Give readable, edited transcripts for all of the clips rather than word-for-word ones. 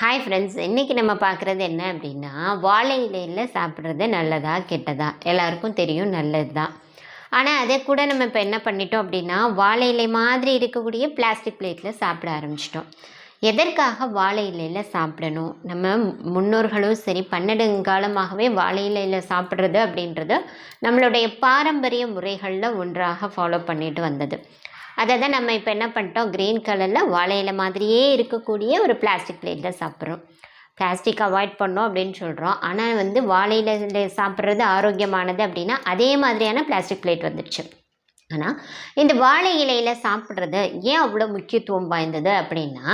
Hi friends, இன்றைக்கி நம்ம பார்க்குறது என்ன அப்படின்னா, வாழை இலையில் சாப்பிட்றது நல்லதா கெட்டதா? எல்லாருக்கும் தெரியும் நல்லது தான். ஆனால் அதை கூட நம்ம இப்போ என்ன பண்ணிட்டோம் அப்படின்னா, வாழை இலை மாதிரி இருக்கக்கூடிய பிளாஸ்டிக் பிளேட்டில் சாப்பிட ஆரம்பிச்சிட்டோம். எதற்காக வாழை இலையில் சாப்பிடணும்? நம்ம முன்னோர்களும் சரி பன்னெடுங்காலமாகவே வாழை இலையில் சாப்பிட்றது அப்படின்றது நம்மளுடைய பாரம்பரிய முறைகளில் ஒன்றாக ஃபாலோ பண்ணிட்டு வந்தது. அதை தான் நம்ம இப்போ என்ன பண்ணிட்டோம், க்ரீன் கலரில் வாழை இலை மாதிரியே இருக்கக்கூடிய ஒரு பிளாஸ்டிக் பிளேட்டில் சாப்பிட்றோம். பிளாஸ்டிக் அவாய்ட் பண்ணோம் அப்படின்னு சொல்கிறோம். ஆனால் வாழை இலையில சாப்பிட்றது ஆரோக்கியமானது அப்படின்னா அதே மாதிரியான பிளாஸ்டிக் பிளேட் வந்துடுச்சு. ஆனால் இந்த வாழை இலையில் சாப்பிட்றது ஏன் அவ்வளோ முக்கியத்துவம் வாய்ந்தது அப்படின்னா,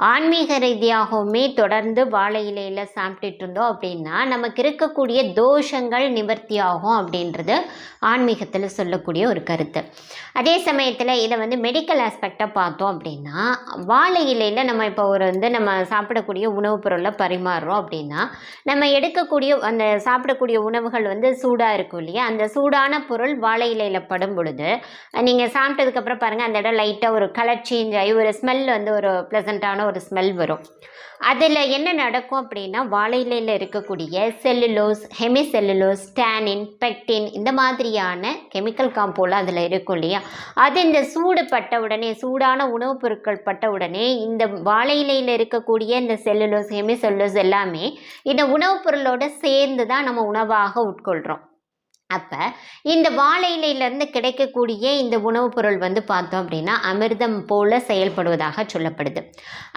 ஆன்மீக ரீதியாகவுமே தொடர்ந்து வாழை இலையில் சாப்பிட்டுட்டு இருந்தோம் அப்படின்னா நமக்கு இருக்கக்கூடிய தோஷங்கள் நிவர்த்தி ஆகும் அப்படின்றது ஆன்மீகத்தில் சொல்லக்கூடிய ஒரு கருத்து. அதே சமயத்தில் இதை மெடிக்கல் ஆஸ்பெக்டாக பார்த்தோம் அப்படின்னா, வாழை இலையில் நம்ம இப்போ நம்ம சாப்பிடக்கூடிய உணவுப் பொருளை பரிமாறுறோம் அப்படின்னா, நம்ம எடுக்கக்கூடிய அந்த சாப்பிடக்கூடிய உணவுகள் சூடாக இருக்கும் இல்லையா, அந்த சூடான பொருள் வாழை இலையில் படும் பொழுது நீங்கள் சாப்பிட்டதுக்கப்புறம் பாருங்கள், அந்த இடம் லைட்டாக ஒரு கலர் சேஞ்ச் ஆகி ஒரு ஸ்மெல் ஒரு ப்ளசண்ட்டான ஒரு ஸ்மெல் வரும். அதில் என்ன நடக்கும் அப்படின்னா, வாழை இலையில் இருக்கக்கூடிய செல்லுலோஸ், ஹெமிசெல்லுலோஸ், டேனின், பெக்டின் இந்த மாதிரியான கெமிக்கல் காம்பவுண்ட் அதில் இருக்கும் இல்லையா, அது இந்த சூடு பட்ட உடனே, சூடான உணவுப் பொருட்கள் பட்ட உடனே இந்த வாழை இலையில் இருக்கக்கூடிய இந்த செல்லுலோஸ், ஹெமிசெல்லுலோஸ் எல்லாமே இந்த உணவுப் பொருளோடு சேர்ந்து தான் நம்ம உணவாக உட்கொள்கிறோம். அப்போ இந்த வாழை இலையிலேருந்து கிடைக்கக்கூடிய இந்த உணவுப் பொருள் பார்த்தோம் அப்படின்னா அமிர்தம் போல செயல்படுவதாக சொல்லப்படுது.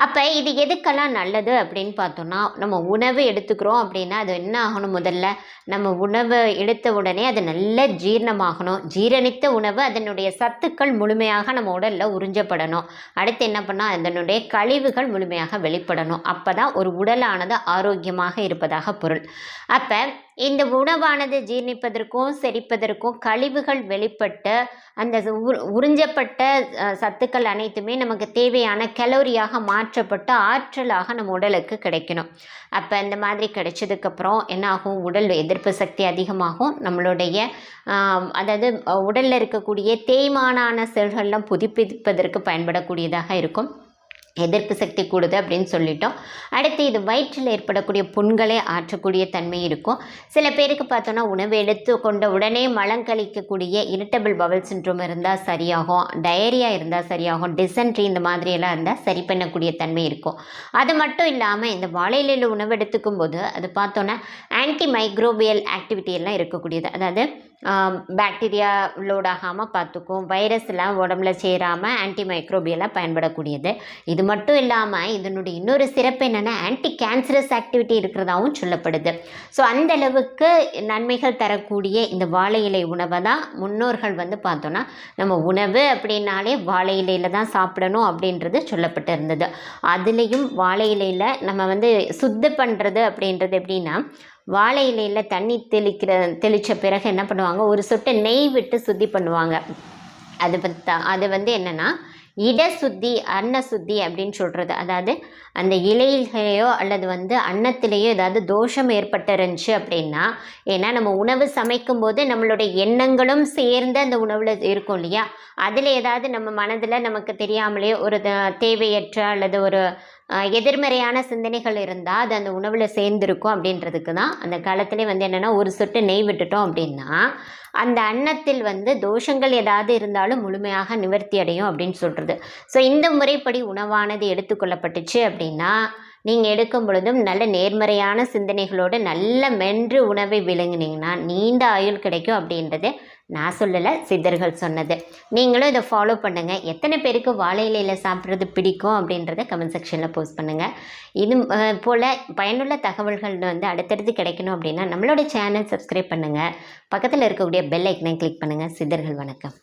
அப்போ இது எதுக்கெல்லாம் நல்லது அப்படின்னு பார்த்தோம்னா, நம்ம உணவு எடுத்துக்கிறோம் அப்படின்னா அது என்ன ஆகணும், முதல்ல நம்ம உணவு எடுத்த உடனே அது நல்ல ஜீரணமாகணும். ஜீரணித்த உணவு அதனுடைய சத்துக்கள் முழுமையாக நம்ம உடலில் உறிஞ்சப்படணும். அடுத்து என்ன பண்ணால் அதனுடைய கழிவுகள் முழுமையாக வெளிப்படணும். அப்போ தான் ஒரு உடலானது ஆரோக்கியமாக இருப்பதாக பொருள். அப்போ இந்த உணவானது ஜீரணிப்பதற்கும் செரிப்பதற்கும் கழிவுகள் வெளிப்பட்டு அந்த உறிஞ்சப்பட்ட சத்துக்கள் அனைத்துமே நமக்கு தேவையான கலோரியாக மாற்றப்பட்டு ஆற்றலாக நம்ம உடலுக்கு கிடைக்கணும். அப்போ இந்த மாதிரி கிடைச்சதுக்கப்புறம் என்ன ஆகும், உடல் எதிர்ப்பு சக்தி அதிகமாகும். நம்மளுடைய அதாவது உடலில் இருக்கக்கூடிய தேய்மானான செல்கள்லாம் புதுப்பிப்பதற்கு பயன்படக்கூடியதாக இருக்கும். எதிர்ப்பு சக்தி கூடுது அப்படின்னு சொல்லிட்டோம். அடுத்து இது வயிற்றில் ஏற்படக்கூடிய புண்களை ஆற்றக்கூடிய தன்மை இருக்கும். சில பேருக்கு பார்த்தோன்னா உணவு எடுத்து கொண்ட உடனே மலங்கழிக்கக்கூடிய இரிட்டபிள் பவல் சிண்ட்ரோம் இருந்தால் சரியாகும், டயரியா இருந்தால் சரியாகும், டிசென்ட்ரி இந்த மாதிரியெல்லாம் இருந்தால் சரி பண்ணக்கூடிய தன்மை இருக்கும். அது மட்டும் இல்லாமல் இந்த வாழை இலையில் உணவு எடுத்துக்கும் போது அது பார்த்தோன்னா ஆன்டி மைக்ரோபியல் ஆக்டிவிட்டி எல்லாம் இருக்கக்கூடியது. அதாவது பாக்டீரியா லோட் ஆகாமல் பார்த்துக்கும், வைரஸ் எல்லாம் உடம்புல சேராமல் ஆன்டி மைக்ரோபியலாக பயன்படக்கூடியது. இது மட்டும் இல்லாமல் இதனுடைய இன்னொரு சிறப்பு என்னென்னா ஆன்டி கேன்சரஸ் ஆக்டிவிட்டி இருக்கிறதாகவும் சொல்லப்படுது. ஸோ அந்த அளவுக்கு நன்மைகள் தரக்கூடிய இந்த வாழை இலை உணவை தான் முன்னோர்கள் பார்த்தோன்னா நம்ம உணவு அப்படின்னாலே வாழை இலையில் தான் சாப்பிடணும் அப்படின்றது சொல்லப்பட்டு இருந்தது. அதுலேயும் வாழை இலையில் நம்ம சுத்தம் பண்ணுறது அப்படின்றது எப்படின்னா, வாழை இலையில் தண்ணி தெளித்த பிறகு என்ன பண்ணுவாங்க, ஒரு சொட்டு நெய் விட்டு சுத்தி பண்ணுவாங்க. அது என்னென்னா இடசுத்தி, அன்ன சுத்தி அப்படின்னு சொல்கிறது. அதாவது அந்த இலையிலையோ அல்லது அன்னத்திலேயோ ஏதாவது தோஷம் ஏற்பட்டுருந்துச்சு அப்படின்னா, ஏன்னா நம்ம உணவு சமைக்கும் போது நம்மளுடைய எண்ணங்களும் சேர்ந்து அந்த உணவில் இருக்கும் இல்லையா, அதில் ஏதாவது நம்ம மனதில் நமக்கு தெரியாமலே ஒரு தேவையற்ற அல்லது ஒரு எதிர்மறையான சிந்தனைகள் இருந்தால் அது அந்த உணவில் சேர்ந்துருக்கும். அப்படின்றதுக்கு தான் அந்த காலத்திலே என்னென்னா ஒரு சொட்டு நெய் விட்டுட்டோம் அப்படின்னா அந்த அன்னத்தில் தோஷங்கள் ஏதாவது இருந்தாலும் முழுமையாக நிவர்த்தி அடையும் அப்படின்னு சொல்கிறது. ஸோ இந்த முறைப்படி உணவானது எடுத்துக்கொள்ளப்பட்டுச்சு அப்படின்னா நீங்கள் எடுக்கும் பொழுதும் நல்ல நேர்மறையான சிந்தனைகளோடு நல்ல மென்று உணவை விளங்குனீங்கன்னா நீண்ட ஆயுள் கிடைக்கும் அப்படின்றது நான் சொல்லலை, சித்தர்கள் சொன்னது. நீங்களும் இதை ஃபாலோ பண்ணுங்கள். எத்தனை பேருக்கு வாழை இலையில் சாப்பிட்றது பிடிக்கும் அப்படின்றத கமெண்ட் செக்ஷனில் போஸ்ட் பண்ணுங்கள். இது போல் பயனுள்ள தகவல்கள் அடுத்தடுத்து கிடைக்கணும் அப்படின்னா நம்மளோட சேனல் சப்ஸ்கிரைப் பண்ணுங்கள். பக்கத்தில் இருக்கக்கூடிய பெல் ஐக்கனை கிளிக் பண்ணுங்கள். சித்தர்கள் வணக்கம்.